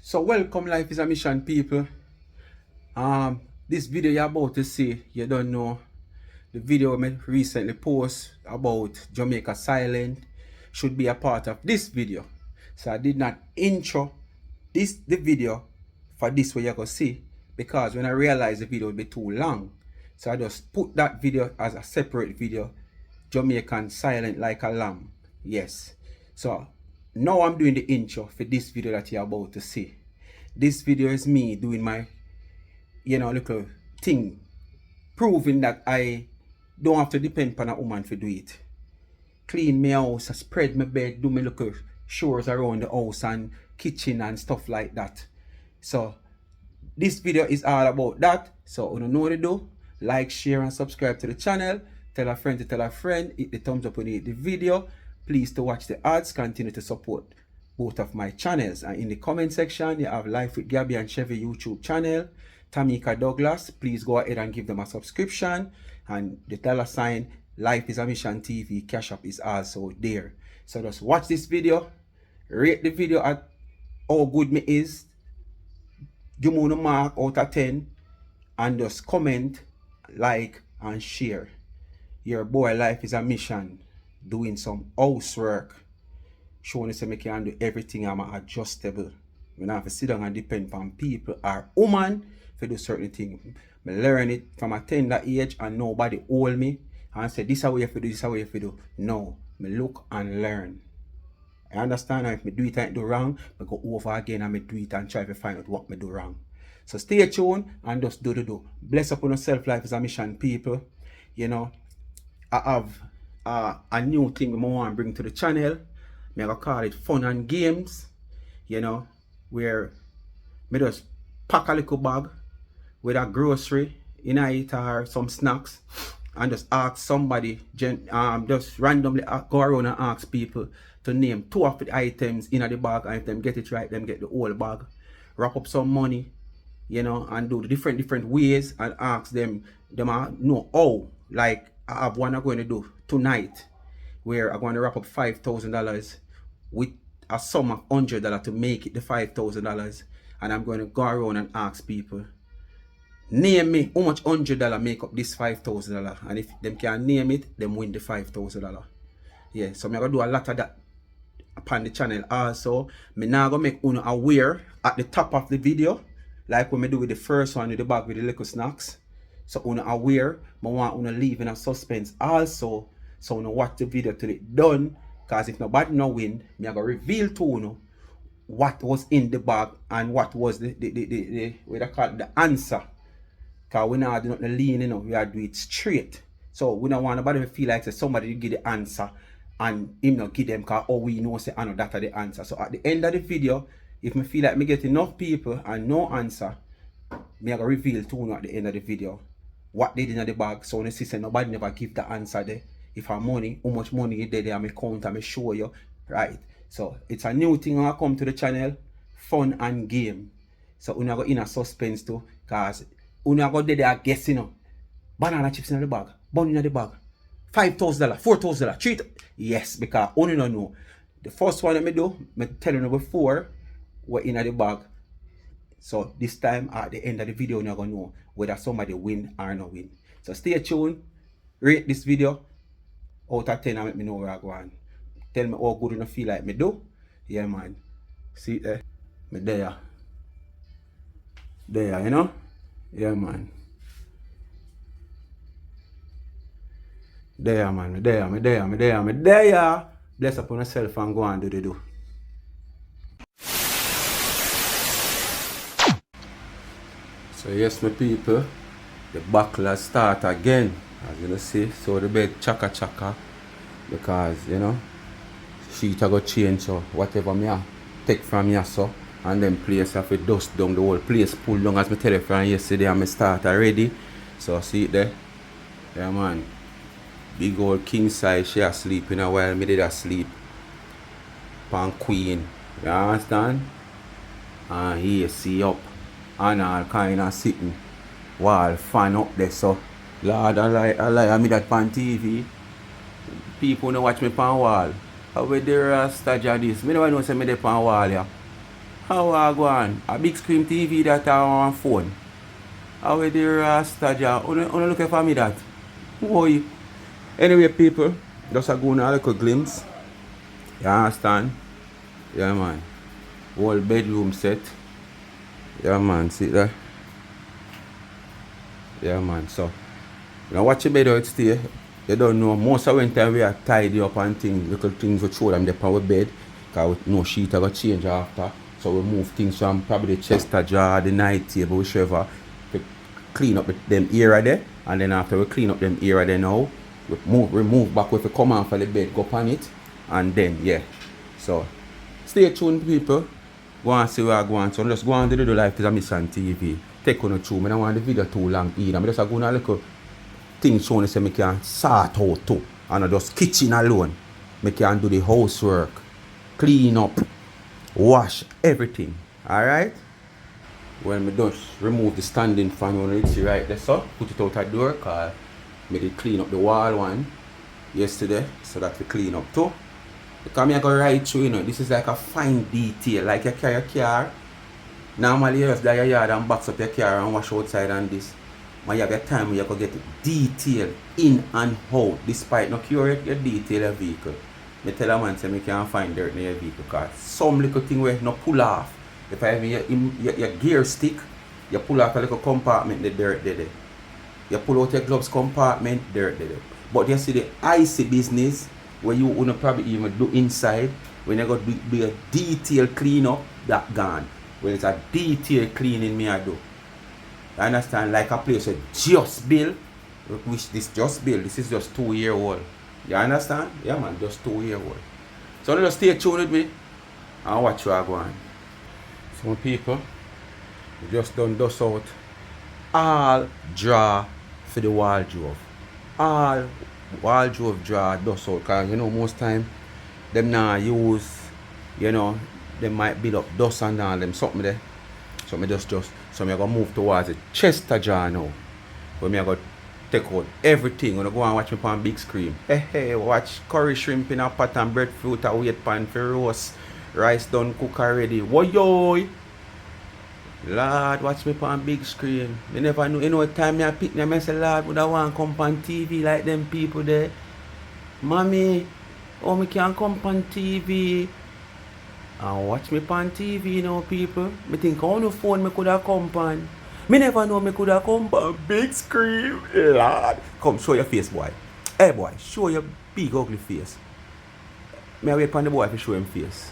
So welcome Life is a Mission people. This video you're about to see, you don't know the video I recently post about Jamaica Silent should be a part of this video. So I did not intro the video for this way you can see because when I realized the video would be too long. So I just put that video as a separate video. Jamaican Silent Like a Lamb. Yes. So now I'm doing the intro for this video that you're about to see. This video is me doing my, little thing, proving that I don't have to depend on a woman to do it. Clean my house, spread my bed, do my little chores around the house and kitchen and stuff like that. So this video is all about that. So you know what to do. Like, share and subscribe to the channel. Tell a friend to tell a friend. Hit the thumbs up when you hit the video. Please to watch the ads. Continue to support both of my channels. And in the comment section, you have Life with Gabby and Chevy YouTube channel. Tamika Douglas, please go ahead and give them a subscription. And the $ Life is a Mission TV Cash App is also there. So just watch this video. Rate the video at how good me is. Give me a mark out of 10. And just comment, like, and share. Your boy Life is a Mission. Doing some housework. Showing us that I can do everything. I'm adjustable. I don't have to sit down and depend on people or woman to do certain things. I learn it from a tender age and nobody hold me and say this is how you have to do, this is how you have to do. No, I look and learn. I understand, and if I do it and do wrong, I go over again and I do it and try to find out what I do wrong. So stay tuned and just do. Bless up on yourself, Life is a Mission people. I have a new thing I want to bring to the channel. I go call it Fun and Games, where I just pack a little bag with a grocery in it or some snacks and just ask somebody, just randomly go around and ask people to name 2 of the items in the bag, and if them get it right, them get the whole bag. Wrap up some money, and do the different ways and ask them know how. Like I have one I'm going to do tonight where I'm going to wrap up $5,000 with a sum of $100 to make it the $5,000, and I'm going to go around and ask people, name me how much $100 make up this $5,000, and if them can name it, them win the $5,000. Yeah, so I'm going to do a lot of that upon the channel also. I'm now going to make you aware at the top of the video, like when I do with the first one with the bag with the little snacks. So you aware, I want you leave in a suspense also, so you watch the video till it done. Because if nobody no win, I'm going to reveal to you what was in the bag and what was the what I call it, the answer. Because we not do nothing lean, we are do it straight. So we don't want nobody to feel like somebody give the answer and him not give them, because all we know say I know that are the answer. So at the end of the video, if I feel like me get enough people and no answer, I'm going to reveal to you at the end of the video what they did in the bag. So when you see nobody never give the answer there. If I money, how much money is there, I may count, I may show you. Right. So it's a new thing when I come to the channel. Fun and game. So we go in a suspense too. Because we go there guessing. Banana chips in the bag. Bun in the bag. $5,000, $4,000, $3,000. Yes, because only don't know. The first one I do, I telling you before, we're in the bag. So this time at the end of the video, you're going to know whether somebody win or not win. So stay tuned. Rate this video out of 10 and let me know where I go on. Tell me how good you feel like me do. Yeah, man. See it there? Me there. There, Yeah, man. There, man. Me there. Bless upon yourself and go and do. So yes, my people, the backlash start again. As you see, so the bed chaka because sheet go change, so whatever me take from here so and then place have it dust down, the whole place pull down as me tell you from yesterday and me start already. So see it there. Yeah, man. Big old king size, she asleep in a while, me did asleep. Pan queen. You understand? And here see up and all kind of sitting. Wall fan up there, so Lord, I lie, I me that pan TV. People don't watch me pan wall. How we the Rasta this? Me never know say me dey pan wall, yeah. How I go on? A big screen TV that I on phone. How are the Rasta Jah? Wanna look for me that? Boy. Anyway, people, just a go on a little glimpse. You understand? Yeah, man. Whole bedroom set. Yeah, man. See that? Yeah, man. So, now watch your bed out stay. You don't know. Most of the time we are tidy up and things, little things we throw them there on our bed. Because no sheet are going to change after. So we move things from probably the chester jar, the night table, whichever. To clean up them area there. And then after we clean up them area there now, we remove back with the come on for the bed, go on it. And then, yeah. So, stay tuned, people. Go and see where I go on. So just go on to the Life is a Mission TV. Take on a through. I don't want the video too long either. I just go on a little thing showing so I can sort out too. And I just kitchen alone. I can do the housework, clean up, wash, everything. Alright? When I just remove the standing fan when it's right there, so put it out at the door, because I did clean up the wall one yesterday, so that we clean up too. Because I go right through, you know, this is like a fine detail, like you carry your car. Normally you just die your yard and box up your car and wash outside and this. But you have your time where you can get detail in and out, despite not curate your detail your vehicle. I tell a man say I can't find dirt in your vehicle because some little thing where no pull off. If I have your gear stick, you pull off a little compartment, the dirt there. You pull out your gloves compartment, dirt there. But you see the icy business where you wouldn't probably even do inside, when you go do a detail clean up, that gone. When it's a detail cleaning me I do. You understand? Like a place with just built, which this just built, this is just 2-year-old. You understand? Yeah man, just 2-year-old. So just stay tuned with me and watch what I go on. Some people just done dust out all draw for the wardrobe. All wardrobe draw dust out, because you know most time them now use, you know, they might build up dust and all them something there. So me just so me gonna move towards the chester jar now. Where me I go take out everything. Gonna go and watch me on big screen. Hey, watch curry shrimp in a pot and breadfruit a wait pan for roast. Rice done cook already. Woyoy! Lord, watch me on big screen. Me never know, you know, time me I pick them, I say, Lord, would I want to come on TV like them people there? Mommy, oh, me can come on TV. And watch me on TV, you know, people. Me think on the phone me could have come on. Me never know me could have come on big screen. Lord. Come, show your face, boy. Hey, boy, show your big ugly face. Me wait for the boy to show him face.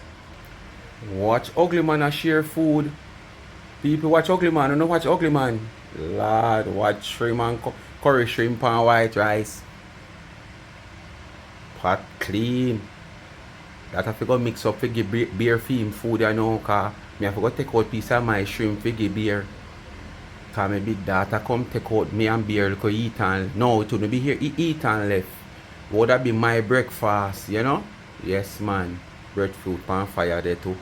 Watch ugly man a share food. People watch ugly man, don't watch ugly man. Lord, watch shrimp and curry shrimp and white rice. Pot clean. That I forgot mix up for give beer theme food, you know, cause me I forgot take out piece of my shrimp for give beer. Cause my big daughter come take out me and beer because eat and no, it wouldn't be here, eat and left. Would that be my breakfast, you know? Yes man. Breadfruit pan fire there too.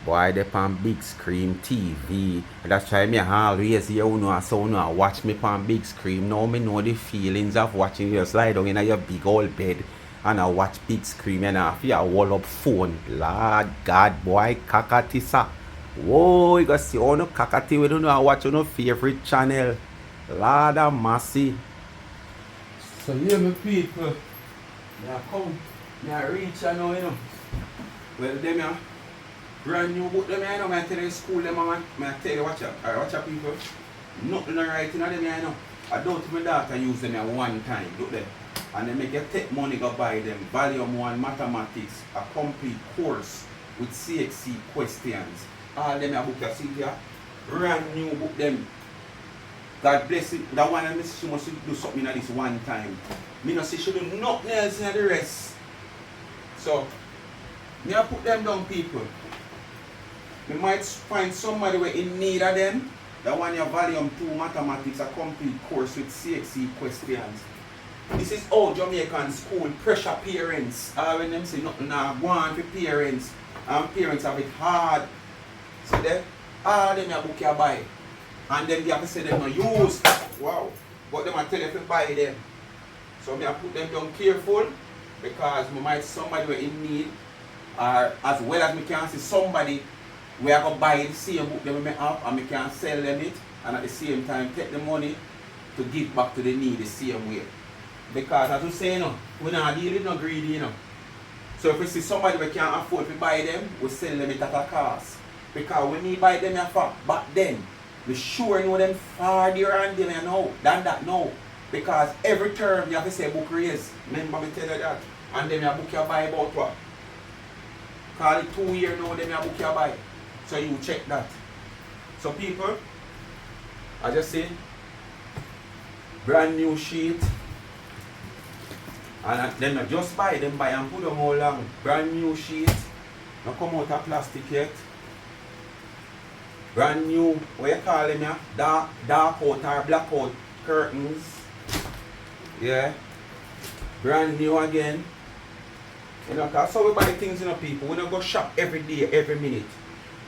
Boy, they on big screen TV. That's why me always hear you know, so you know, watch me on big screen. Now me know the feelings of watching you slide down in your big old bed and I watch big screen and I feel a wall up phone. Lord God, boy, kakati sa. Whoa, you got see all no kakati we don't know watch on no favorite channel. Lord of mercy. So yeah, my people. Now come, now reach I know, you know. Well, them yeah. Brand new book them, I know, I tell you school them, man. I tell you, watch out people. Nothing right in them, I know. I don't my daughter use them at one time, look there. And then make you take money go buy them. Volume 1 Mathematics, a complete course with CXC questions. All them a book you see here. Brand new book them. God bless it. That one I miss she must do something at this one time. Me no see she do nothing else in the rest. So me I put them down people. We might find somebody where in need of them. That one your volume 2 Mathematics, a complete course with CXC questions. This is all Jamaican school pressure parents. When them say nothing now go on for parents. And parents have it hard. So then all them your book you buy. And then you have to say them no use. Wow. But them I tell you to buy them. So me I put them down careful because me might somebody where in need. Or as well as me can see somebody we are going to buy the same book that we have and we can sell them it and at the same time take the money to give back to the needy the same way. Because as we say, you know, we're not dealing no greedy, you know. So if we see somebody we can't afford to buy them, we sell them it at a cost. Because we need buy them here for back then. We sure know them farther and them now than that now. Because every term you have to say book raise. Remember me tell you that. And then your book you buy about what? Call it 2 years now, then your book you buy. So you check that. So people, I just say brand new sheet. And then I just buy them buy and put them all along. Brand new sheet. Not come out of plastic yet. Brand new, what you call them, yeah? Dark out or black out curtains. Yeah. Brand new again. You know, cause so we buy things, you know, people. We don't go shop every day, every minute.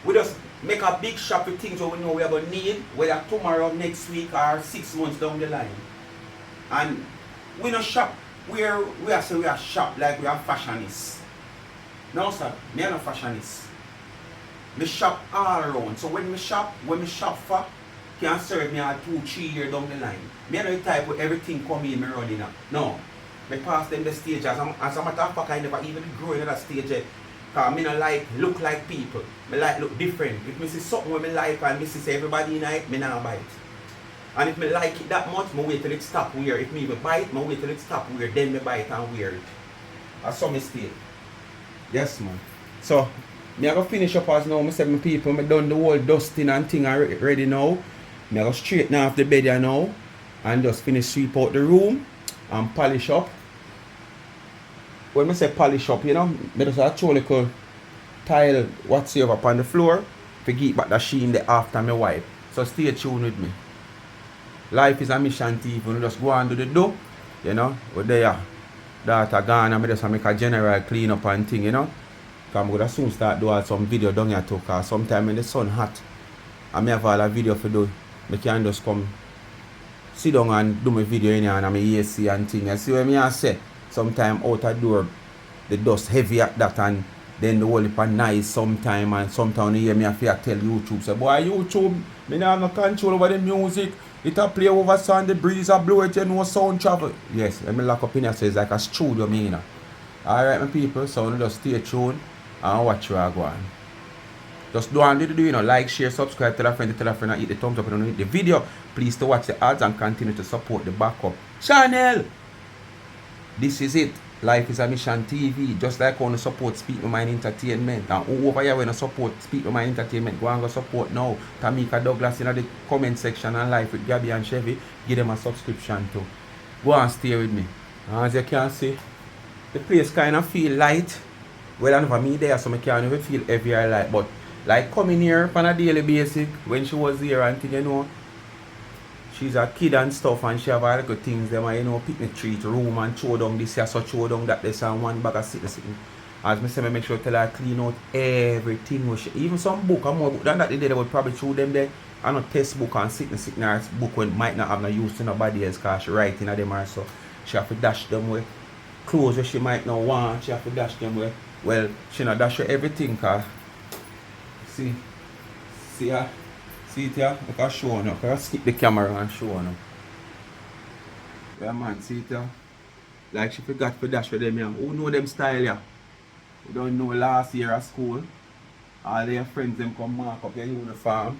We just make a big shop with things that we know we are going to need, whether tomorrow, next week, or 6 months down the line. And we don't shop where we are saying we are shop like we are fashionists. No, sir, me are not fashionists. Me shop all around. So when me shop for, can serve me a 2-3 years down the line. Me are not the type where everything come in me running up. No. Me pass them the stage as a matter of fact I never even grow in that stage yet. Because I don't like look like people. I like look different. If I see something where I like and I see everybody in it, I don't buy it. And if I like it that much, I wait till it stop wear. If I even buy it, I wait till it stop wear. Then I buy it and wear it. That's some mistake. Yes, man. So, I'm going to finish up as now. I said my people, I done the whole dusting and thing ready now. I'm going to straighten off the bed now. And just finish sweep out the room. And polish up. When I say polish up, you know, I just throw a little tile whatsoever upon the floor to get back the sheen there after my wipe. So stay tuned with me. Life is a mission TV. We just go and do the do, you know. We're there. Daughter gone and I just make a general clean up and thing, you know. Because I'm going to soon start doing some video down here too. Because sometimes when the sun hot, I may have all a video for do. I can just come sit down and do my video in here and I'm AC and thing. You see what I say? Sometimes out the door, the dust heavy at that and then the whole heap of nice sometime and sometimes you hear me have to tell YouTube, say, boy YouTube, me not have no control over the music. It a play over sun, the breeze a blow it, you know sound travel. Yes, let me lock up in here so it's like a studio me, you know. Alright my people, so just stay tuned and watch where I go on. Just do and do, you know, like, share, subscribe, tell a friend, and hit the thumbs up and hit the video. Please to watch the ads and continue to support the backup channel. This is it. Life is a Mission TV. Just like I want to support Speak My Mind Entertainment. And who over here want to support Speak My Mind Entertainment, go and go support now. Tamika Douglas in the comment section and Life with Gabby and Chevy. Give them a subscription too. Go and stay with me. As you can see, the place kind of feel light. Well, I never me there, so I can't even feel heavy or light. But like coming here on a daily basis, when she was here and thing, you know, she's a kid and stuff and she have all the good things them, you know, picnic treat, room and throw down this here, so throw down that this and one bag of sitting. As I say, I make sure to tell her clean out everything. Which even some book and more book than that they would probably throw them there. And a test book and sitting book when might not have no use to nobody else because she writing at them or so. She have to dash them with clothes that she might not want, she have to dash them with. Well, she not dash her everything cause see her. See it here? I can show now. I can skip the camera and show now. Yeah man, see it here? Like she forgot to dash with them here. Who know them style here? You don't know last year at school. All their friends them come mark up your uniform.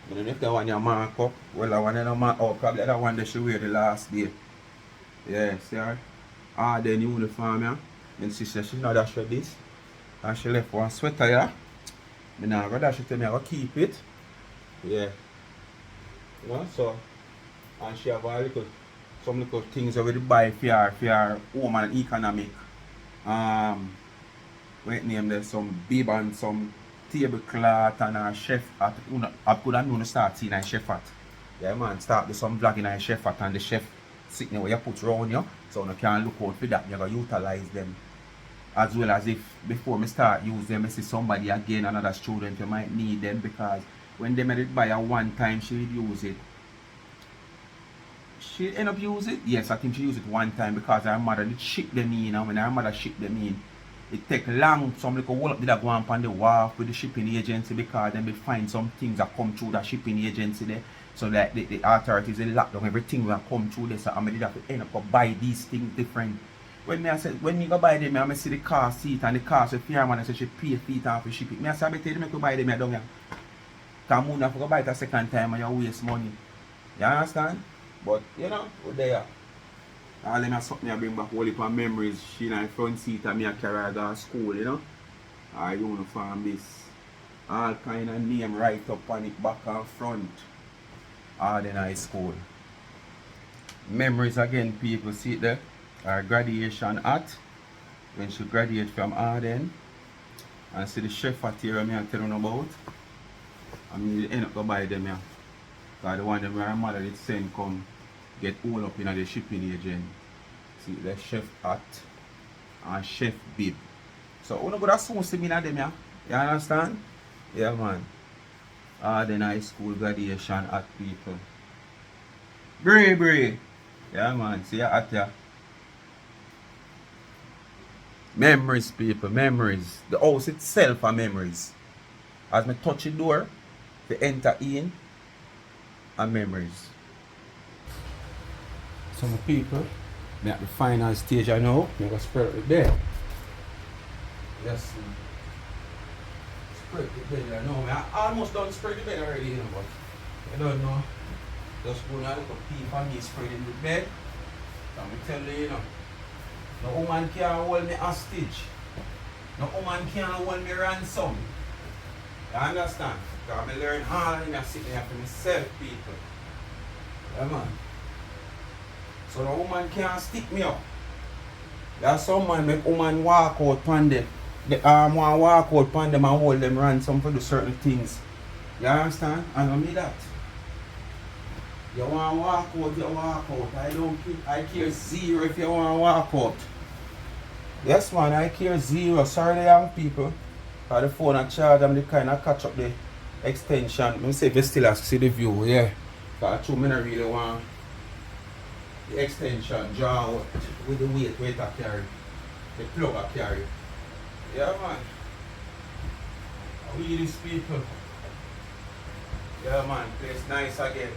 You don't know if they want you mark up. Well I want to mark up. Probably that one that she wear the last day. Yeah, see her? All then uniform here. And she said she not dash with this. And she left one sweater here. I now go dash it to me, I go keep it. Yeah. You know, so and she have a some little things already buy for your home and economic. What name there, some bib and some tablecloth and a chef hat. I could have known to start seeing a chef hat. Yeah man, start with some vlogging a chef hat and the chef sitting where you put around you. So you can look out for that, you gotta utilize them. As well as if before me start use them, I see somebody again, another student you might need them because when they made it buy a one time she would use it. She end up use it? Yes, I think she used it one time because her mother did ship them in and when her mother shipped them in, It take long. Some little wall up did go on the wharf with the shipping agency because then we find some things that come through the shipping agency there. So that the authorities they lock down everything will come through this. So I did have to end up buy these things different. When me go buy them, I see the car seat and the car so fireman I say she pay feet off for ship it. Me I say I tell you to buy them down here. Cause I have to buy it a second time and you waste money. You understand? But you know, we're there. All them are something I bring back all the memories. She in the front seat and me I carry her to school, you know. Our uniform this. All kind of name right up on it back and front. All in high school. Memories again, people see it there. Our graduation hat. When she graduated from Arden. And see the chef at here me I tell you about. I mean end up to buy them here. Because the one that my mother did send come get all up in the shipping agent. See the chef hat and chef bib. So you know go soon see me in them here. You understand? Yeah man. Arden High School graduation hat people. Bray. Yeah man, see your hat here. Memories people, memories. The house itself are memories. As me touch the door, they enter in and memories. Some people, me at the final stage I know, me go spread out the bed. Yes. Spread the bed I know. I almost done spread the bed already, you know, but you don't know. Just go now look at people and me spreading the bed. So I'm tell you, you know. No woman can't hold me hostage. No woman can't hold me ransom. You understand? Because I learn all in sitting here for myself, people. Yeah, man. So no woman can't stick me up. There's some man make woman walk out on them. The arm want walk out on them and hold them ransom for do certain things. You understand? And I mean that. You want to walk out, you walk out. I care zero if you want to walk out. Yes man, I care zero. Sorry the young people. Because the phone I charge, I'm the kind of catch up the extension. Let me say if you still have to see the view, yeah. Because I don't really want the extension draw out with the weight I carry. The plug I carry. Yeah man. We these people. Yeah man, place nice again.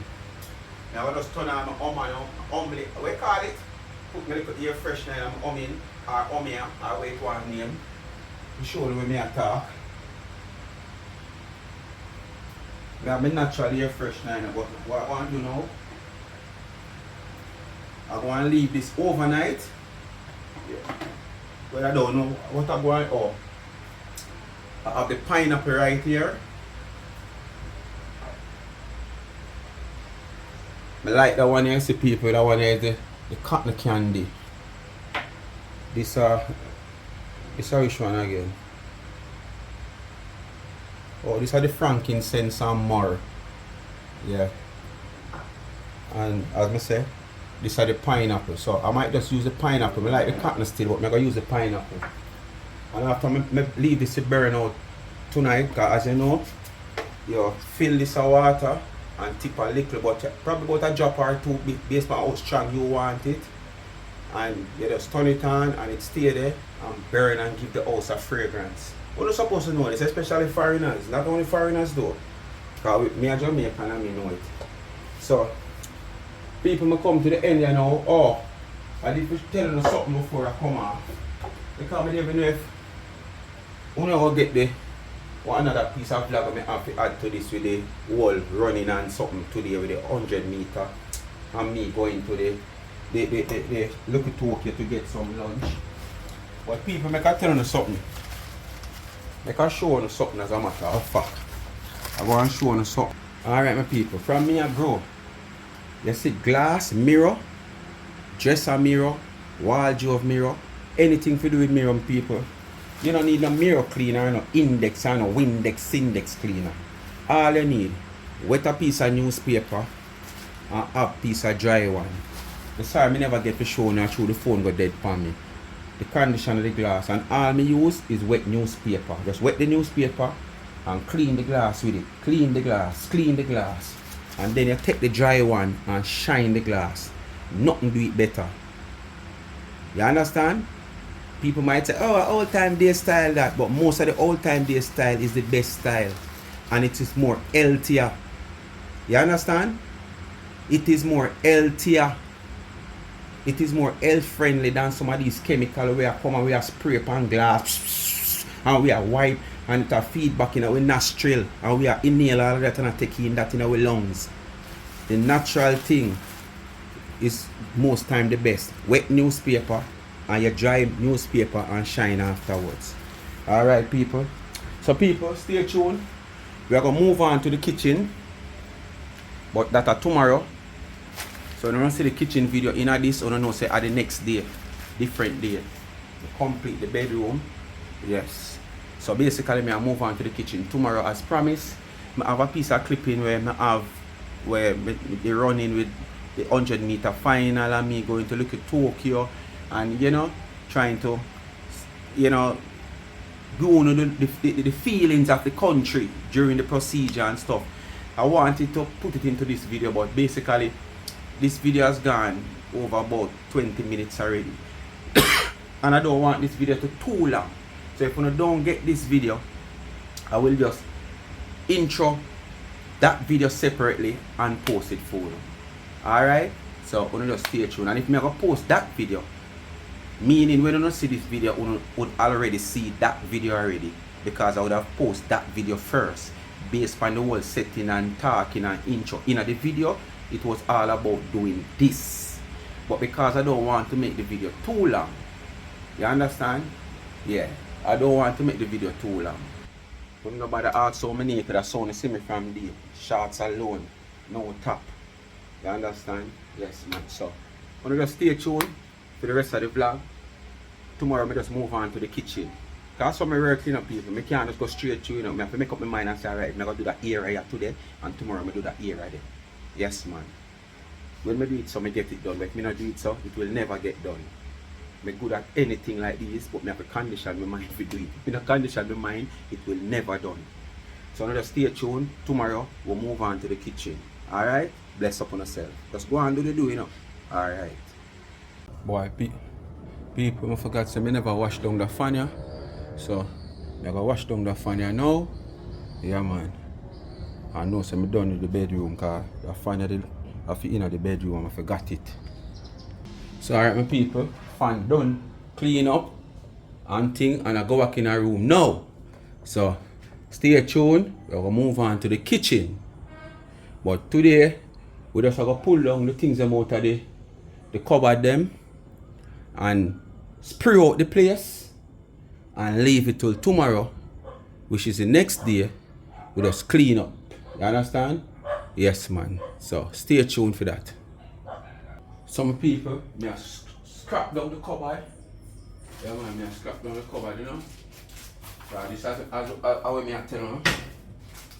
Now I just turn on my omelette. What you call it? Put me a little air freshener and I'm humming or humming or wait one name. To show them when I talk. I have my natural air freshener, but what I want to do now, I want to leave this overnight. Yeah. But I don't know what I'm going to do. I have the pineapple right here. I like that one here, see people, that one here is the cotton candy. This which one again? Oh, these are the frankincense and myrrh. Yeah. And as I say, these are the pineapple. So I might just use the pineapple. I like the cotton still, but I'm going to use the pineapple. And after I leave this to burn out tonight, because as you know, you fill this with water and tip a little, but probably about a drop or two based on how strong you want it. And you just turn it on and it stay there and burn and give the house a fragrance. You're not supposed to know this, especially foreigners. Not only foreigners though. Because me a Jamaican and me know it. So, people may come to the end you know, oh, I did tell you something before I come off. Because I never know if you know get the one another piece of vlog I have to add to this with the wall running and something today with the 100 meter and me going to the look at Tokyo to get some lunch. But people make I tell you something. Make I show you something as a matter of fact. I want to show you something. Alright my people, from me I grow. You see glass, mirror, dresser mirror, wardrobe mirror, anything to do with mirror people. You don't need no mirror cleaner, no index or no Windex index cleaner. All you need, wet a piece of newspaper and a piece of dry one. I'm sorry, I never get to show you through the phone got dead for me. The condition of the glass and all me use is wet newspaper. Just wet the newspaper and clean the glass with it. Clean the glass, clean the glass. And then you take the dry one and shine the glass. Nothing do it better. You understand? People might say, oh, old time day style that, but most of the old time day style is the best style, and it is more healthier. You understand? It is more healthier. It is more health friendly than some of these chemicals we are come and we are spray upon glass and we are wipe and it are feedback in our nostril and we are inhale all of that and take in that in our lungs. The natural thing is most time the best. Wet newspaper and you dry newspaper and shine afterwards. Alright people. So people, stay tuned. We are going to move on to the kitchen. But that are tomorrow. So you don't see the kitchen video in this, or no say at the next day. Different day. We complete the bedroom. Yes. So basically I move on to the kitchen tomorrow as promised. I have a piece of clipping where I have where they running with the 100-meter final and me going to look at Tokyo and you know trying to you know go on the feelings of the country during the procedure and stuff. I wanted to put it into this video, but basically this video has gone over about 20 minutes already and I don't want this video to too long. So if you don't get this video, I will just intro that video separately and post it for you. Alright, so you just stay tuned. And if I go post that video, meaning when you don't see this video, you would already see that video already, because I would have posted that video first based on the whole setting and talking and intro. In the video, it was all about doing this, but because I don't want to make the video too long, you understand? Yeah, I don't want to make the video too long. When nobody asks so many naked, I saw see me from the shots alone, no top. You understand? Yes man. So I'm gonna just stay tuned for the rest of the vlog. Tomorrow I just move on to the kitchen. Because some working up people, I can't just go straight through, you know. I have to make up my mind and say, alright, I'm gonna do that area today and tomorrow I do that area there. Yes man. When I do it so I get it done, but if I not do it so, it will never get done. I'm good at anything like this, but I have to condition my mind to do it. If I not condition my mind, it will never done. So I'm just stay tuned. Tomorrow we'll move on to the kitchen. Alright? Bless up on yourself. Just go and do the do, you know. Alright. Boy, people, I forgot to say I never wash down the fan, yeah? So, I gotta wash down the fan here now. Yeah, man. I know so I'm done with the bedroom because the fan in the bedroom, I forgot it. So, alright, my people, fan done, clean up and thing, and I go back in our room now. So, stay tuned. We're gonna move on to the kitchen. But today, we just have to pull down the things out of the cupboard them and spray out the place and leave it till tomorrow, which is the next day. We just clean up. You understand? Yes man. So stay tuned for that. Some people may scrap down the cupboard. Yeah man, may scrap down the cupboard, you know. So this as I will tell you.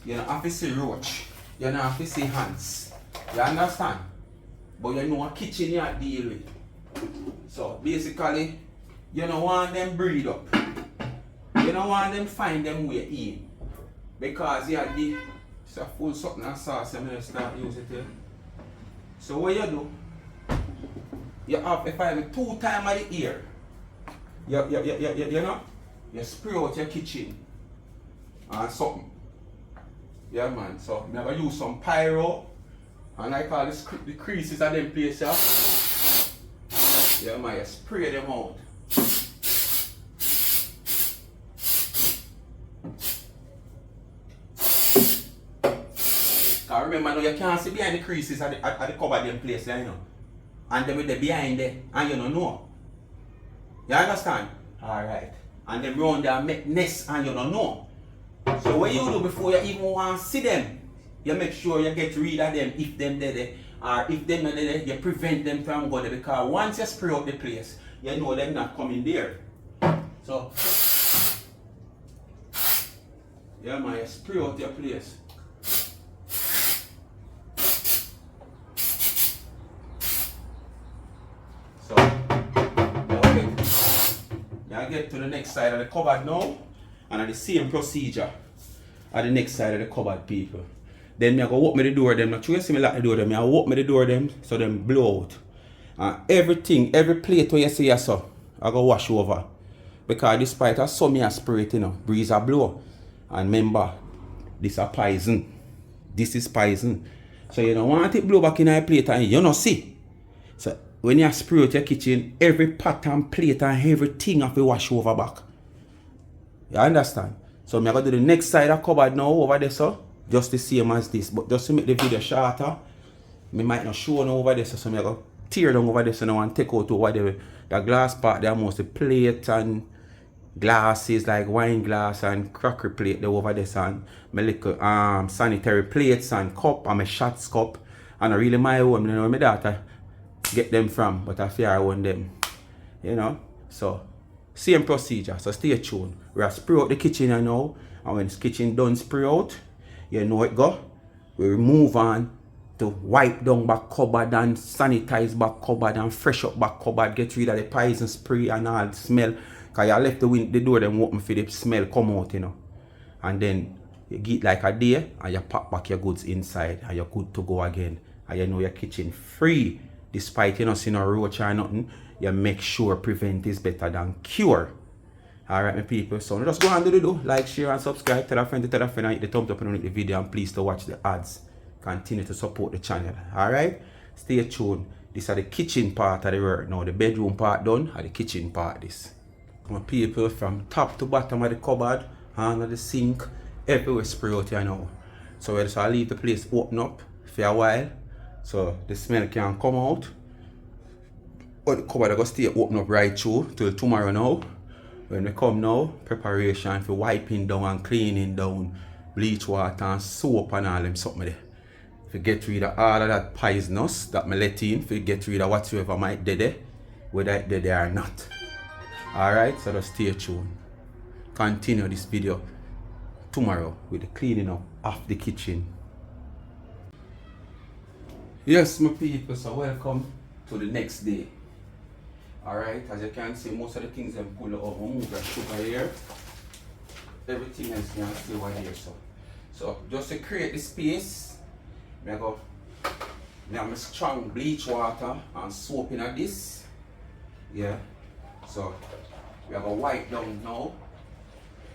You don't have to see roach. You don't have to see hands. You understand? But you know a kitchen you have to deal with. So basically, you don't want them breed up. You don't want them find them way in. Because you have the full something and sauce, I'm going to start using it. So what you do, you have, if I have 2 times of the year, you know, you spray out your kitchen and something. Yeah man, so I'm going to use some pyro and I call this the creases of them places. Yeah man, you spray them out. Cause remember now you can't see behind the creases at the cupboard them place, you know. And them with the behind there and you don't know. You understand? Alright. And them round there make nests and you don't know. So what you do before you even want to see them, you make sure you get rid of them if them there, or if them not there, you prevent them from going there, because once you spray out the place, you know them not coming there. So yeah man, you spray out your place. So you get to the next side of the cupboard now. And the same procedure at the next side of the cupboard, people. Then I go open the door them. Not sure you see me lock the door them. I open the door them so them blow out. And everything, every plate where you see I go wash over. Because despite a sun me a spray it, you know, breeze a blow. And remember, this a poison. This is poison. So you don't want it blow back in your plate and you don't see. So when you spray out your kitchen, every pot and plate and everything have to wash over back. You understand? So I'm going to do the next side of cupboard now over there, so just the same as this. But just to make the video shorter, I might not show no over there, so I'm going to tear down over there so now and take out over the glass part there, mostly plate and glasses like wine glass and crockery plate there over there, and my little sanitary plates and cup and my shots cup. And I really my own, you know, my daughter get them from, but I fear I want them, you know. So same procedure, so stay tuned. We are spray out the kitchen now, and when the kitchen done spray out, you know it go. We move on to wipe down back cupboard and sanitize back cupboard and fresh up back cupboard, get rid of the poison spray and all the smell. Cause you left the door them open for the smell come out, you know. And then you get like a day and you pack back your goods inside and you're good to go again. And you know your kitchen free. Despite you not seeing no roach or nothing, you make sure prevent is better than cure. Alright, my people. So just go and do like, share and subscribe. Tell a friend, and hit the thumbs up and the video, and please to watch the ads. Continue to support the channel. Alright? Stay tuned. This is the kitchen part of the work now. The bedroom part done and the kitchen part this. My people, from top to bottom of the cupboard, under the sink, everywhere spray out here now. So I just leave the place open up for a while so the smell can come out. But the cupboard is going to stay open up right through till tomorrow now. When we come now, preparation for wiping down and cleaning down, bleach water and soap and all them something there. To get rid of all of that poisonous that I let in, to get rid of whatsoever might be there, whether it's there or not. Alright, so just stay tuned. Continue this video tomorrow with the cleaning up of the kitchen. Yes, my people, so welcome to the next day. Alright, as you can see, most of the things I'm pulling over, move the sugar here. Everything else you can see over here. So just to create the space, I go now my strong bleach water and soap in this. Yeah. So we are going to wipe down now.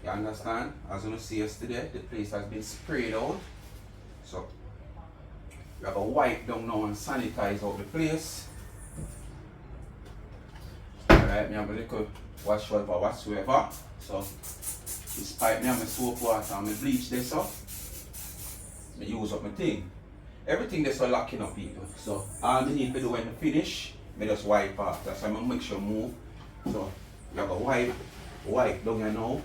You understand? As you see yesterday, the place has been sprayed out. So we are going to wipe down now and sanitize out the place. Alright, I have a little wash over whatsoever. So despite me have my soap water and my bleach this up, I use up my thing. Everything that's so locking up, people. So all I need to do when I finish, I just wipe off. That's why I make sure move. So we have to wipe down here now.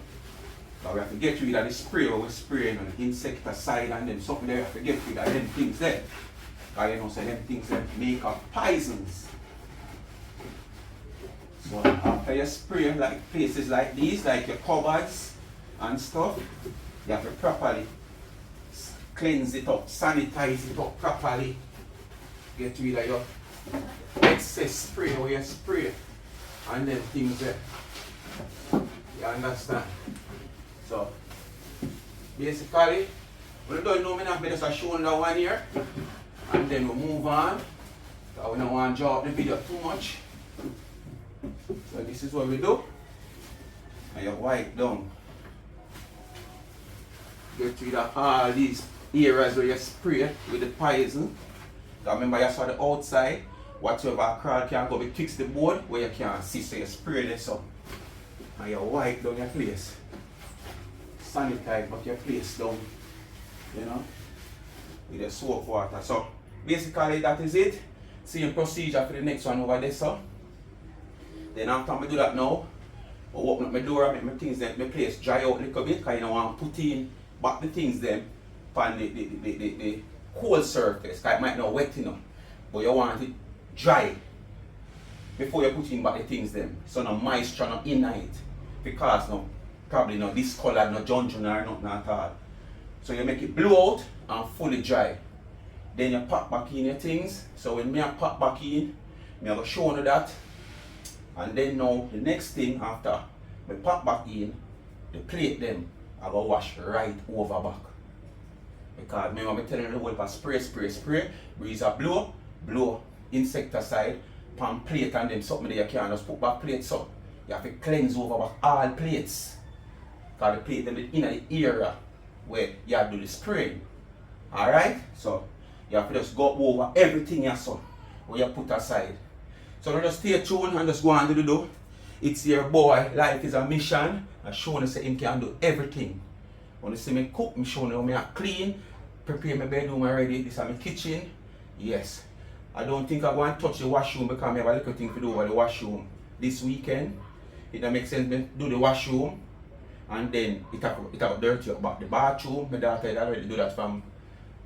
So we have to get rid of the spray where we're spraying on the insecticide and then something there. We have to get rid of them things there. Because you know, so them things there make up poisons. So after you spray like places like these, like your cupboards and stuff, you have to properly cleanse it up, sanitize it up properly. Get rid of your excess spray where you spray. And then things there. You understand? So basically, we don't know me now, but just showing that one here. And then we move on. So we don't want to draw up the video too much. So this is what we do. And you wipe down. Get rid of all these areas where you spray with the poison. Because remember you saw the outside. Whatever a crawl can go betwixt the board where you can't see, so you spray this up. And you wipe down your place. Sanitize back your place down. You know? With the soap water. So basically that is it. Same procedure for the next one over there, so. Then after I do that now, I open up my door and make my things then my place dry out a little bit, because you don't want to put in back the things then on the cold surface, because it might not wet enough. But you want it dry before you put in back the things then. So no moisture not in it. Because no probably no discolored, no junction or nothing at all. So you make it blow out and fully dry. Then you pack back in your things. So when I pack back in, I will show you that. And then now the next thing after I pack back in, the plate them I go wash right over back. Because remember I'm telling you the whole spray, breeze a blow insecticide, pan plate and then something that you can just put back plate so You have to cleanse over all plates. Because the plate them in the area where you have to do the spraying. Alright? So you have to just go over everything you saw where you put aside. So now just stay tuned and just go on to the do. It's your boy, life is a mission. I'm showing you that him can do everything. When you see me cook, I'm showing you how I clean, prepare my bedroom already. This is my kitchen. Yes. I don't think I'm going to touch the washroom because I have a little thing to do over the washroom this weekend. It don't make sense to do the washroom and then it have dirty about the bathroom. My daughter had already do that from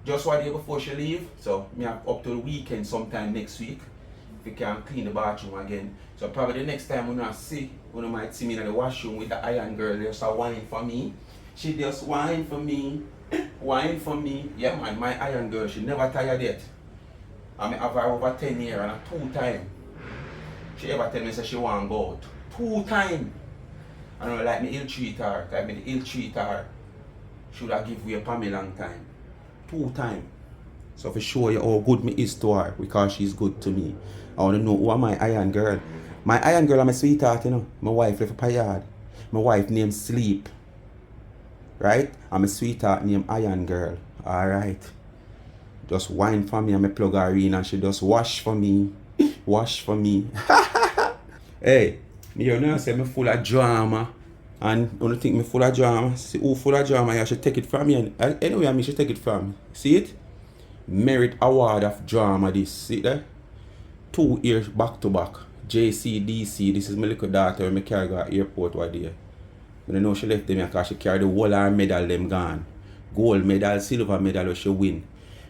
just 1 day before she leave. So I have up to the weekend sometime next week. If you can clean the bathroom again. So probably the next time you might see me in the washroom with the iron girl just a whine for me. She just whine for me. Whine for me. Yeah man, my iron girl, she never tired yet. I have her over 10 years and 2 times. She ever tell me say she want to go out. 2 times. I don't like me ill treat her. I mean ill treat her. Should I give way for me long time. 2 times. So for show you how good me is to her because she's good to me. I want to know who am my iron girl. My iron girl is my sweetheart, you know. My wife left a yard. My wife named Sleep. Right? And my sweetheart named Iron Girl. Alright. Just whine for me and me plug her in and she just wash for me. Wash for me. Hey, you know say me full of drama. And you don't think me full of drama? See who full of drama, you should take it from me. And anyway, I should take it from me. See it? Merit award of drama this. See there? 2 years back to back. JCDC. This is my little daughter when I carry her airport one day. I don't know she left them because she carried the whole her medal them gone. Gold medal, silver medal she win.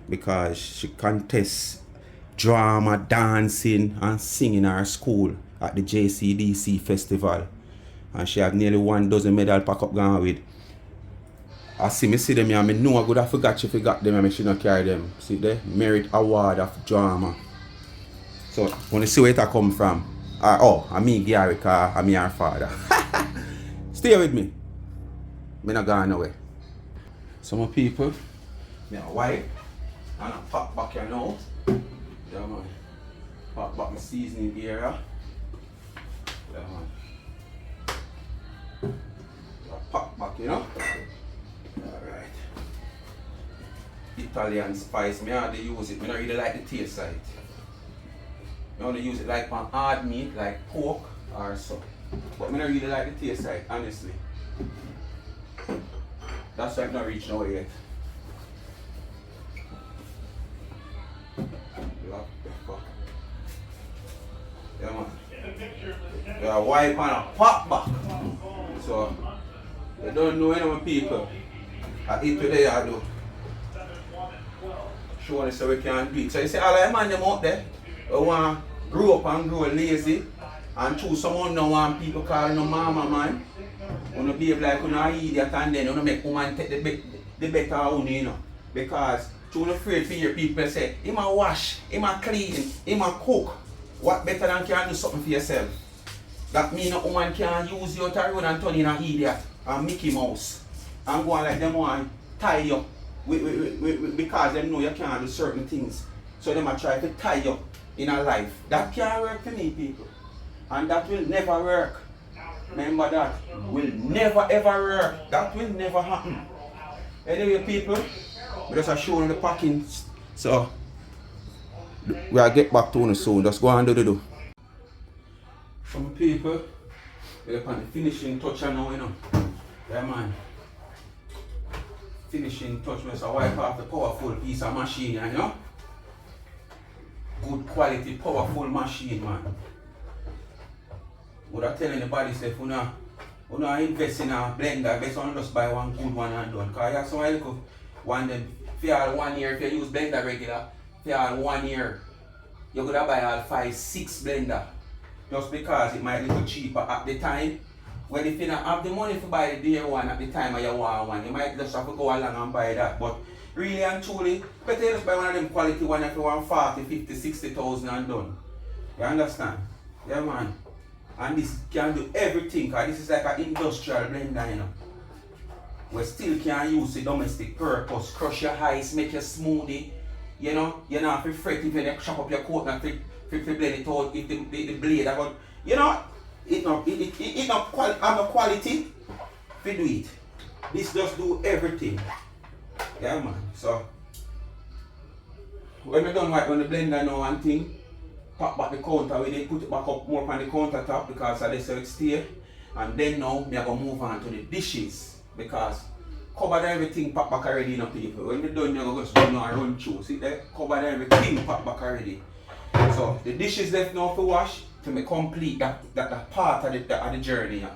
Because she contests drama, dancing and singing in her school at the JCDC festival. And she had nearly 12 medals pack up gone with. I see them here and I know I could have forgot she forgot them and she not carry them. See there? Merit award of drama. So when you see where it come from. I mean Gary because I'm her father. Stay with me. I'm not going away. Some people, me a wipe and I pack back your nose. Yeah man. Pack back my seasoning area. Yeah man. Pack back, you know. Alright. Italian spice, me hardly use it. I don't really like the taste of it. I only use it like on hard meat, like pork or so. But I don't really like the taste of it, honestly. That's why I've not reached nowhere yet. Black pepper. Yeah man. You wipe and a pop back. So, you don't know any of my people. I eat today I do. Show us so we can do it. So you see all the man them out there who want to grow up and grow lazy and choose someone no want people calling no mama man. You behave like you an idiot and then you make woman take the better one, you know. Because you're afraid for your people say, him a wash, him a clean, him a cook. What better than can do something for yourself? That means a woman can use you to run and turn in an idiot and Mickey Mouse. And go on like them want tie you because they know you can't do certain things. So they might try to tie you in a life. That can't work for me, people. And that will never work. Remember that. Will never ever work. That will never happen. Anyway, people, we just showing the packing. So we'll get back to you soon. Just go and do. Some people, we're on the finishing touch now, you know. Yeah, man. Finishing touch, we just wipe off the powerful piece of machine, you know. Good quality, powerful machine, man. Would I tell anybody, say, if you not invest in a blender, best one just buy one good one and done. Because you have some little one them, if you have 1 year, if you use blender regular, if you have 1 year, you're going to buy all 5, 6 blender. Just because it might be a little cheaper at the time. Well, if you don't have the money to buy the dear one at the time of you want one, you might just have to go along and buy that. But really and truly, better just buy one of them quality one if you want 40, 50, 60,000 and done. You understand? Yeah, man. And this can do everything, because this is like an industrial blender, you know. We still can use the domestic purpose, crush your ice, make your smoothie. You know, you don't have to fret if you chop up your coat and to blend it out if the blade. But, you know, it not have no quality. If you do it, this just do everything. Yeah, man. So when we done right on the blender now and thing, pop back the counter, we did put it back up more on the countertop because I let it stay. And then now we are gonna move on to the dishes because covered everything pop back already, you know, people. When we done, you're gonna just run and run through. See there? Covered everything pop back already. So the dishes left now to wash to me complete that part of the journey. Yeah.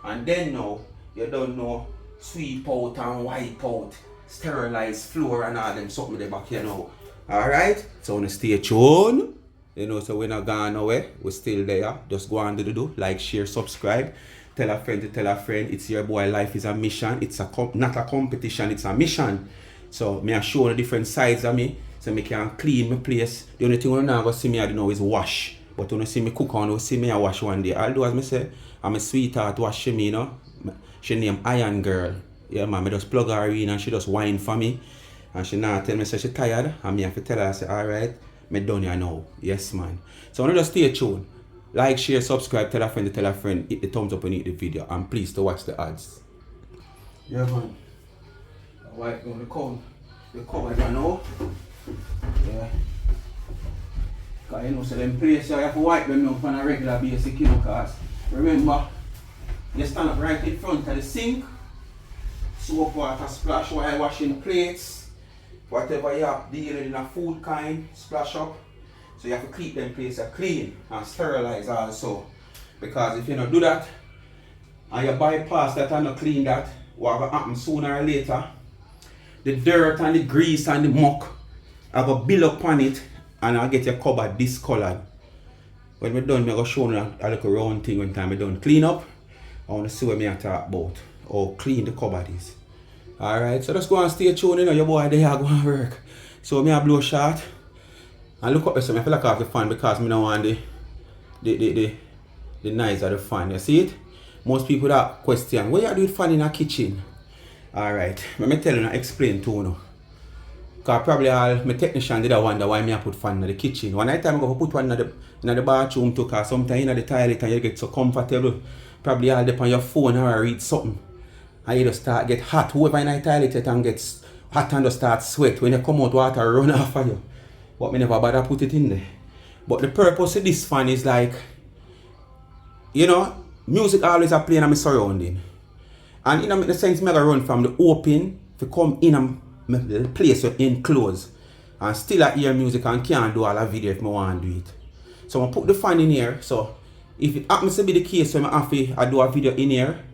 And then now you don't know sweep out and wipe out, sterilize floor and all them something there back here now. Alright? So wanna stay tuned. You know, so we're not gone nowhere. We're still there. Just go on to do. Like, share, subscribe. Tell a friend to tell a friend. It's your boy. Life is a mission. It's not a competition. It's a mission. So me I show the different sides of me. So me can clean my place. The only thing you're not going to see me I do now is wash. But when you see me cook on, you see me I wash one day. I'll do as me say. I'm a sweetheart wash me, you know. She named Iron Girl. Yeah, man. I just plug her in and she just whine for me. And she now tell me say she tired. And me have to tell her, I say, alright. Me done here now. Yes, man. So I want to just stay tuned. Like, share, subscribe, tell a friend to tell a friend. Hit the thumbs up and hit the video. And please to watch the ads. Yeah, man. Wipe down the cover here now. Yeah. Because you know, so them places you have to wipe them now on a regular basis, you know, because remember, you stand up right in front of the sink. Soap water splash while washing plates. Whatever you have dealing in a food kind, splash up. So you have to keep them places clean and sterilize also. Because if you don't do that, and you bypass that and not clean that, what will happen sooner or later, the dirt and the grease and the muck I go build up on it and I'll get your cupboard discolored. When we're done, I'm going to show you a little round thing when time we're done. Clean up, I want to see what I talk about. Or clean the cupboard is. Alright, so just go and stay tuned, you know, your boy there go and work. So me I blow shot and look up there, so I feel like I have the fan because I don't want the noise of the fan. You see it? Most people that question, what you do with fan in a kitchen? Alright, let me tell you and explain to you. Because probably all my technician did wonder why me I put fan in the kitchen. One night time I go put one in the bathroom too, because sometimes in the toilet and you get so comfortable. Probably all dep on your phone or read something. And you just start get hot. Whoever in the toilet and gets hot and just start sweat. When you come out, water run off of you. But me never bother put it in there. But the purpose of this fan is like, you know, music always are playing on my surrounding. And in the sense, I run from the open to come in the place you're enclosed. And still I hear music and can't do all the video if I want to do it. So I put the fan in here. So if it happens to be the case when I do a video in here,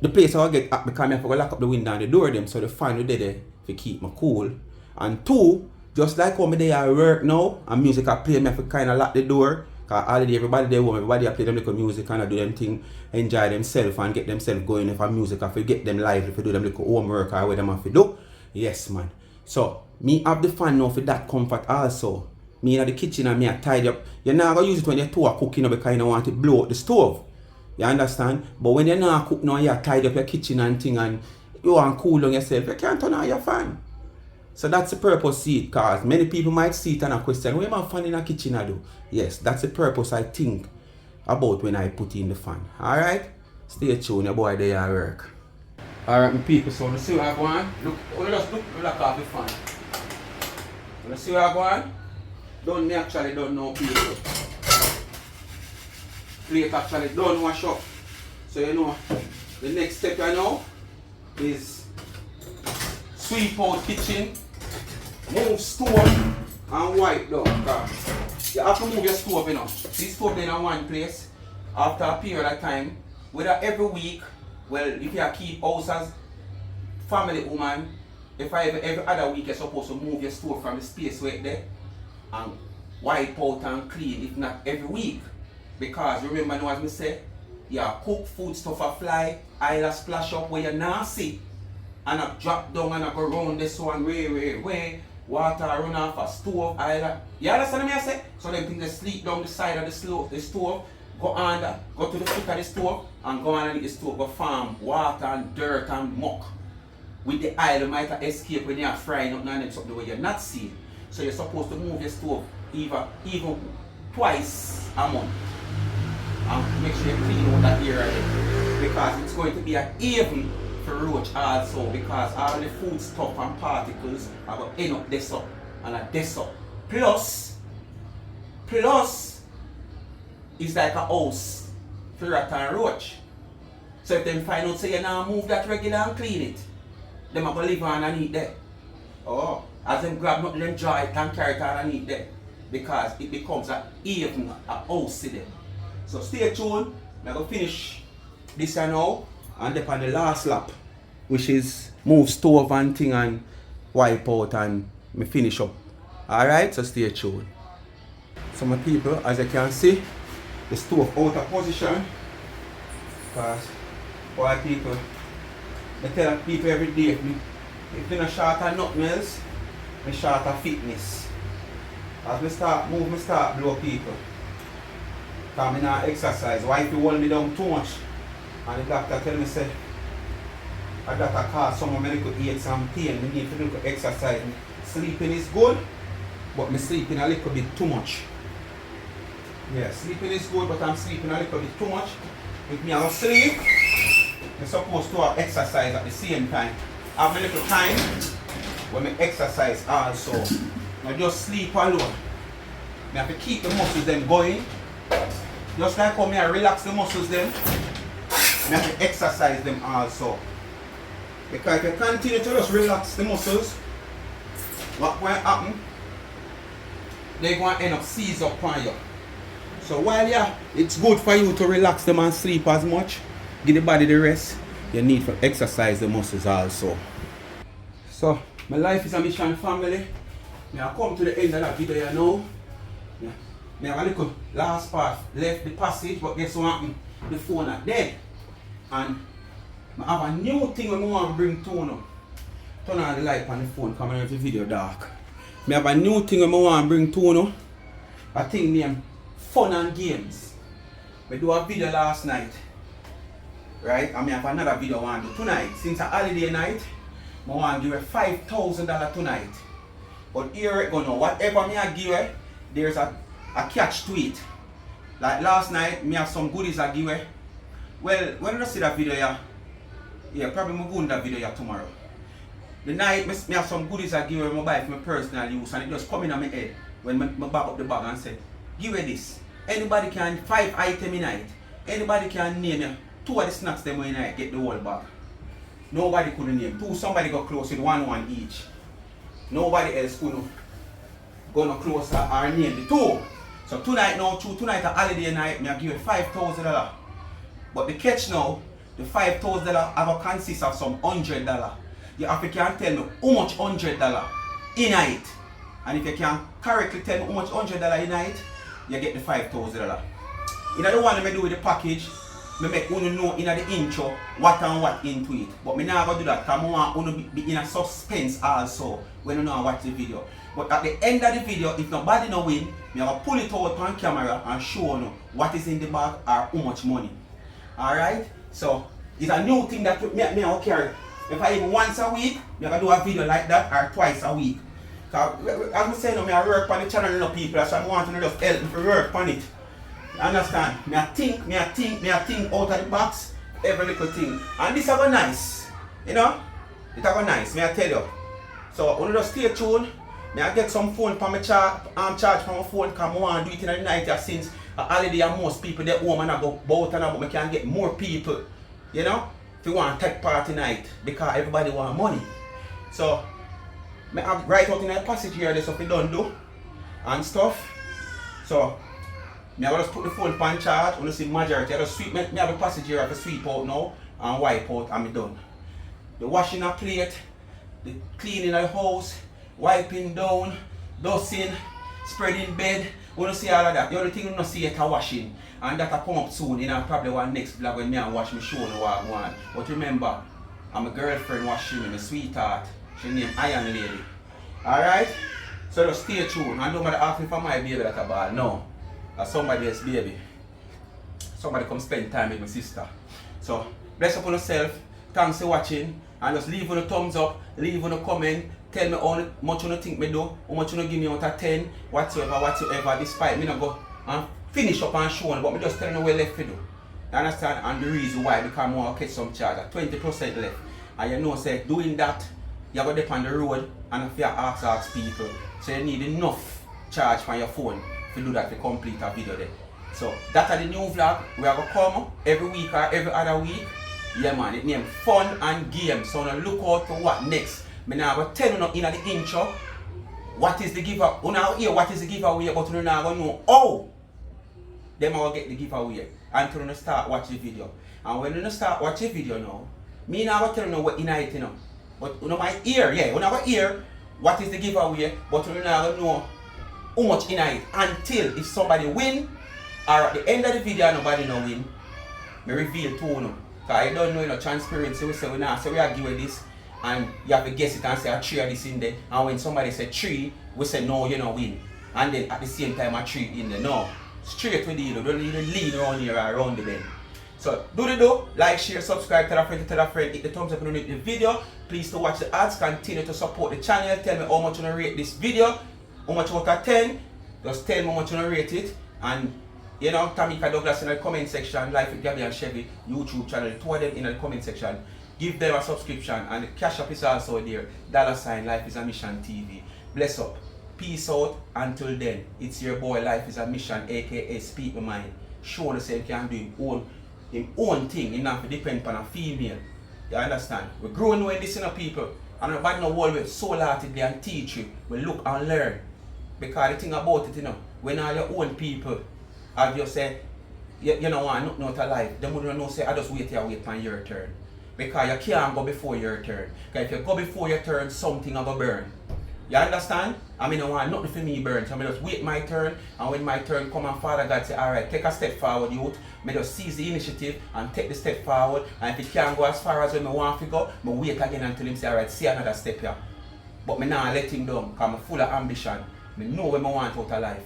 the place I will get up because I have to lock up the window and the door them, so the fan will be there to keep me cool. And two, just like how me there at work now and music I play, I have to kind of lock the door. Because already everybody there home, everybody I play them little music and I do them thing, enjoy themselves and get themselves going. If I music, I get them live, if I do them little homework or what them have to do. Yes, man. So me have the fan now for that comfort also. Me in the kitchen and me I tidy up. You're not going to use it when you're two are cooking because you don't want to blow out the stove. You understand? But when you're not cooking now, you're tidy up your kitchen and thing and you want to cool on yourself, you can't turn on your fan. So that's the purpose see it, because many people might see it and a question, where am I fan in a kitchen I do? Yes, that's the purpose I think about when I put in the fan. Alright? Stay tuned, your boy there at work. Alright, my people, so let's see what I go on. Look off the fan. Let's see what I go on. Me actually don't know people. Plate actually don't wash up. So you know, the next step I know is sweep out kitchen, move stove and wipe down. You have to move your stove, you know. This stove in one place after a period of time, whether every week, well, if you keep house as family woman, if every other week you're supposed to move your stove from the space right there and wipe out and clean, if not every week. Because remember now as me say, you cook food stuff a fly, either splash up where you're nasty and I drop down and I go round this one way, water run off a stove, either. You understand me I say? So them things they sleep down the side of the stove, go under, go to the foot of the stove and go underneath the stove, go farm water and dirt and muck. With the oil, you might escape when you're frying up and something where you're not seeing. So you're supposed to move your stove even twice a month. and make sure you clean out that area there. Because it's going to be an haven for roach also, because all the food stuff and particles are going to end up this up and a this up. Plus it's like a house for rat and roach. So if them find out say you now move that regular and clean it, them are going to live underneath there. Oh, as them grab nothing, them draw it and carry it underneath there. Because it becomes a haven, a house to them. So stay tuned. I'm going to finish this now and then on the last lap, which is move stove and thing and wipe out and me finish up. Alright, so stay tuned. So my people, as you can see, the stove out of position. Because why people, I tell people every day, if you're not short of nothing else, I'm short of fitness. As I start move, I start blow people. Because I not exercise. Why if you hold me down too much? And the doctor tell me say, I got a call someone I could eat some pain, I need to do exercise. Sleeping is good, but I'm sleeping a little bit too much. Yeah, sleeping is good, but I'm sleeping a little bit too much. If me I sleep, I'm supposed to have exercise at the same time. I have a little time when I exercise also. Not just sleep alone. I have to keep the muscles them going. Just like how I relax the muscles them, I have to exercise them also. Because if you continue to just relax the muscles, what will happen? They're going to end up seize up on you. So while it's good for you to relax them and sleep as much, give the body the rest, you need to exercise the muscles also. So my life is a mission, family. I come to the end of that video now. I have a little last part left the passage, but guess what happened? The phone is dead. And I have a new thing I want to bring to you. Turn on the light on the phone, come on the video dark. I have a new thing I want to bring to you. A thing named Fun and Games. I do a video last night. Right? And I have another video I want to do tonight. Since a holiday night, I want to give you $5,000 tonight. But here it go now. Whatever I give you, there's a catch to it. Like last night, I have some goodies I give you. Well, when you see that video, probably I'm going to that video tomorrow. The night, I have some goodies I give you buy for my personal use, and it just come in on my head when I back up the bag and say, give you this. Anybody can, 5 items in night. Anybody can name you 2 of the snacks them in night, get the whole bag. Nobody could name. 2, somebody got close with 1 each. Nobody else could go no close or name the 2. So tonight a holiday night, I give you $5,000. But the catch now, the $5,000 ever consists of some $100. You have to can tell me how much $100 in it. And if you can correctly tell me how much $100 in it, you get the $5,000. In the one I do with the package, I make you know in the intro what and what into it. But I never do that because I want you to be in a suspense also when you know watch the video. But at the end of the video, if nobody no win, I will pull it out on camera and show you what is in the bag or how much money. Alright? So it's a new thing that me will carry. If I even once a week, I can do a video like that or twice a week. Because as I say, I work on the channel of people, so I want to just help me to work on it. You understand? I think out of the box, every little thing. And this is nice. You know? It's nice, I tell you. So when you just stay tuned, I get some phone from my charge from my phone because I want to do it in the night since a holiday and most people they home and I go bout and I can get more people. You know? If you want to take part tonight because everybody want money. So I write out in the passage here the stuff you don't do and stuff. So I will just put the phone on charge. When you see majority, I just sweep me have a passage here I have to sweep out now and wipe out and I'm done. The washing a plate, the cleaning of the house, wiping down, dusting, spreading bed. When you see all of that, the only thing you don't see is washing. And that will come up soon in probably one next vlog when I wash me show you what I want. But remember, I'm a girlfriend washing me, my sweetheart. She named Iron Lady. Alright? So just stay tuned. And don't matter ask me for my baby that I ball. No. That's somebody else's baby. Somebody come spend time with my sister. So bless up on yourself. Thanks for watching. And just leave on a thumbs up, leave on a comment. Tell me how much you think me do, how much you give me out of 10, whatsoever, despite me not go and finish up and show, but me just telling you where left to do. You understand? And the reason why, because I want to catch some charge at 20% left. And you know, say doing that, you go dip on the road and if you ask people, so you need enough charge from your phone to do that to complete a video there. So that's the new vlog. We are gonna come every week or every other week. Yeah man, it named Fun and Game. So now look out for what next. Me now go tell you in the intro what is the giveaway. You now hear what is the giveaway, but you now gonna know how them will get the giveaway until you start watch the video. And when you start watch the video now, me now go tell you what in it, you know. But you know my ear, yeah, you now go hear what is the giveaway, but you now gonna know how much in it until if somebody win or at the end of the video nobody no win, me reveal to you. Cause I don't know, you know, transparency. We say we now say we are giving this and you have to guess it and say a 3 of this in there. And when somebody say 3, we say no, you know win. And then at the same time a 3 in there. No. Straight with the don't need to lean around here or around the bend. So like, share, subscribe, tell a friend, hit the thumbs up if you like the video. Please to watch the ads, continue to support the channel. Tell me how much you rate this video, how much out of 10. Just tell me how much you rate it. And you know, Tamika Douglas in the comment section, Life with Gabby and Chevy YouTube channel, 2 of them in the comment section. Give them a subscription and the cash up is also there. $ Life is a Mission TV. Bless up. Peace out. Until then, it's your boy Life is a Mission, aka Speak My Mind. Show the same can do his own thing, he not depend on a female. You understand? We're growing with this in the people. And nobody know what we soul-heartedly and teach you. We look and learn. Because the thing about it, you know, when all your own people have you say, you know want nothing out of life, them wouldn't know say I just wait on your turn. Because you can't go before your turn. Because if you go before your turn, something will burn. You understand? I mean, I want nothing for me burn. So I just wait my turn, and when my turn come and Father God say, alright, take a step forward, youth. I just seize the initiative and take the step forward. And if it can't go as far as when I want to go, I wait again until him say, alright, see another step here. But I not let him down because I'm full of ambition. I know what I want out of life.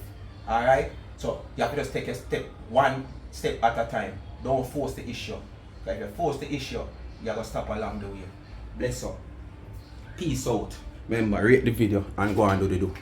Alright? So you have to just take a step, one step at a time. Don't force the issue. Because if you force the issue, you have to stop along the way. Bless up. Peace out. Remember, rate the video and go and do the do.